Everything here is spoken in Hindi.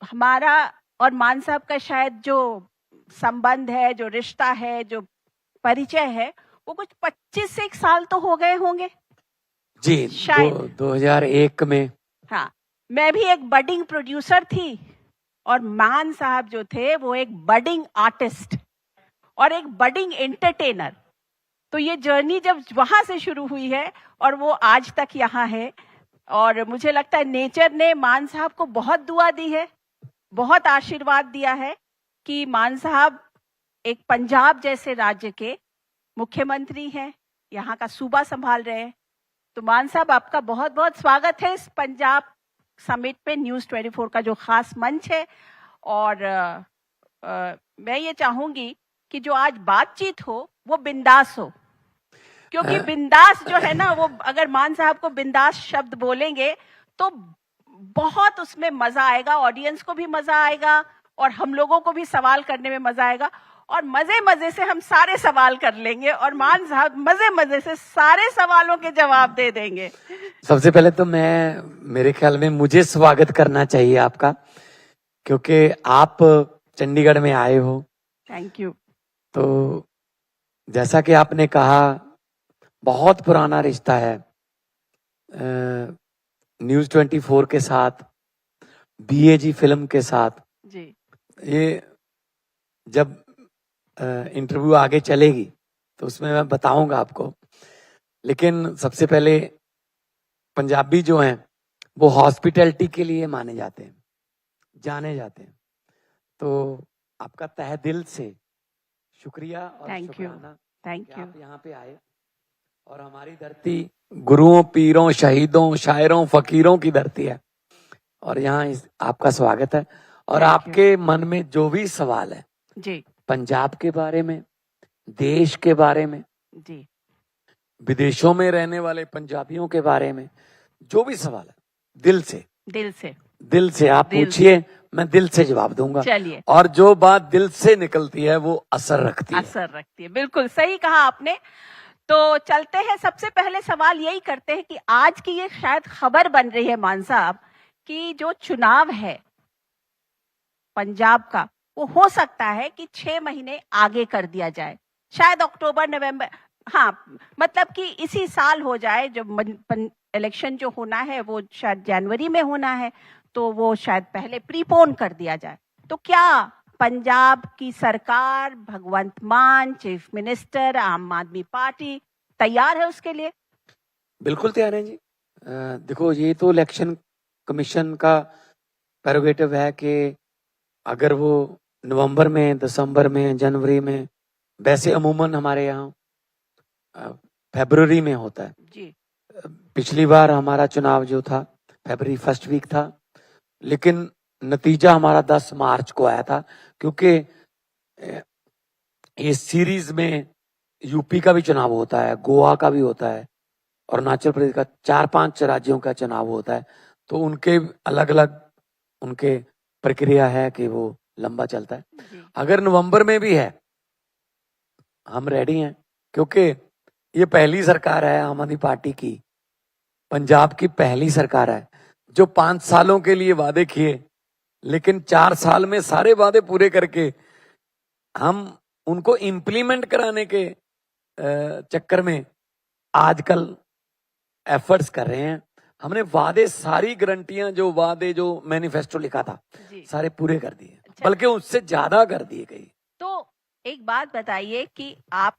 हमारा और मान साहब का शायद जो संबंध है, जो रिश्ता है, जो परिचय है, वो कुछ 25 से 1 साल तो हो गए होंगे जी। शायद 2001 में। हाँ, मैं भी एक बडिंग प्रोड्यूसर थी और मान साहब जो थे वो एक बडिंग आर्टिस्ट और एक बडिंग एंटरटेनर। तो ये जर्नी जब वहां से शुरू हुई है और वो आज तक यहाँ है, और मुझे लगता है नेचर ने मान साहब को बहुत दुआ दी है, बहुत आशीर्वाद दिया है कि मान साहब एक पंजाब जैसे राज्य के मुख्यमंत्री हैं, यहाँ का सूबा संभाल रहे हैं। तो मान साहब, आपका बहुत बहुत स्वागत है इस पंजाब समिट पे, न्यूज़ 24 का जो खास मंच है। और मैं ये चाहूंगी कि जो आज बातचीत हो वो बिंदास हो, क्योंकि बिंदास जो है ना, वो अगर मान साहब को बिंदास शब्द बोलेंगे तो बहुत उसमें मजा आएगा, ऑडियंस को भी मजा आएगा और हम लोगों को भी सवाल करने में मजा आएगा, और मजे मजे से हम सारे सवाल कर लेंगे और मान साहब मजे मजे से सारे सवालों के जवाब दे देंगे। सबसे पहले तो मेरे ख्याल में मुझे स्वागत करना चाहिए आपका, क्योंकि आप चंडीगढ़ में आए हो। Thank you. तो जैसा कि आपने कहा, बहुत पुराना रिश्ता है न्यूज़ 24 के साथ, BAG फिल्म के साथ जी। ये जब इंटरव्यू आगे चलेगी तो उसमें मैं बताऊंगा आपको। लेकिन सबसे पहले पंजाबी जो हैं वो हॉस्पिटैलिटी के लिए माने जाते हैं, जाने जाते हैं। तो आपका तहे दिल से शुक्रिया और शुक्राना कि आप यहाँ पे आए और हमारी धरती गुरुओं, पीरों, शहीदों, शायरों, फकीरों की धरती है और यहाँ आपका स्वागत है। और आपके मन में जो भी सवाल है जी, पंजाब के बारे में, देश के बारे में, जी, विदेशों में रहने वाले पंजाबियों के बारे में, जो भी सवाल है दिल से आप पूछिए, मैं दिल से जवाब दूंगा। चलिए। और जो बात दिल से निकलती है वो असर रखती है। बिल्कुल सही कहा आपने। तो चलते हैं, सबसे पहले सवाल यही करते हैं कि आज की ये शायद खबर बन रही है मान साहब कि जो चुनाव है पंजाब का, वो हो सकता है कि 6 महीने आगे कर दिया जाए, शायद अक्टूबर नवंबर, हाँ मतलब कि इसी साल हो जाए। जो इलेक्शन जो होना है वो शायद जनवरी में होना है, तो वो शायद पहले प्रीपोन कर दिया जाए। तो क्या पंजाब की सरकार, भगवंत मान चीफ मिनिस्टर, आम आदमी पार्टी तैयार है उसके लिए? बिल्कुल तैयार है जी। देखो, ये तो इलेक्शन कमीशन का प्रेरोगेटिव है कि अगर वो नवंबर में, दिसंबर में, जनवरी में, वैसे अमूमन हमारे यहाँ फरवरी में होता है जी। पिछली बार हमारा चुनाव जो था फरवरी फर्स्ट वीक था, लेकिन नतीजा हमारा 10 मार्च को आया था, क्योंकि इस सीरीज में यूपी का भी चुनाव होता है, गोवा का भी होता है और अरुणाचल प्रदेश का, 4-5 राज्यों का चुनाव होता है। तो उनके अलग अलग उनके प्रक्रिया है कि वो लंबा चलता है। अगर नवंबर में भी है, हम रेडी हैं, क्योंकि ये पहली सरकार है आम आदमी पार्टी की, पंजाब की पहली सरकार है जो 5 सालों के लिए वादे किए, लेकिन 4 साल में सारे वादे पूरे करके हम उनको इम्प्लीमेंट कराने के चक्कर में आजकल एफर्ट्स कर रहे हैं। हमने वादे, सारी गारंटियां, जो मैनिफेस्टो लिखा था, सारे पूरे कर दिए, बल्कि उससे ज्यादा कर दिए गए। तो एक बात बताइए कि आप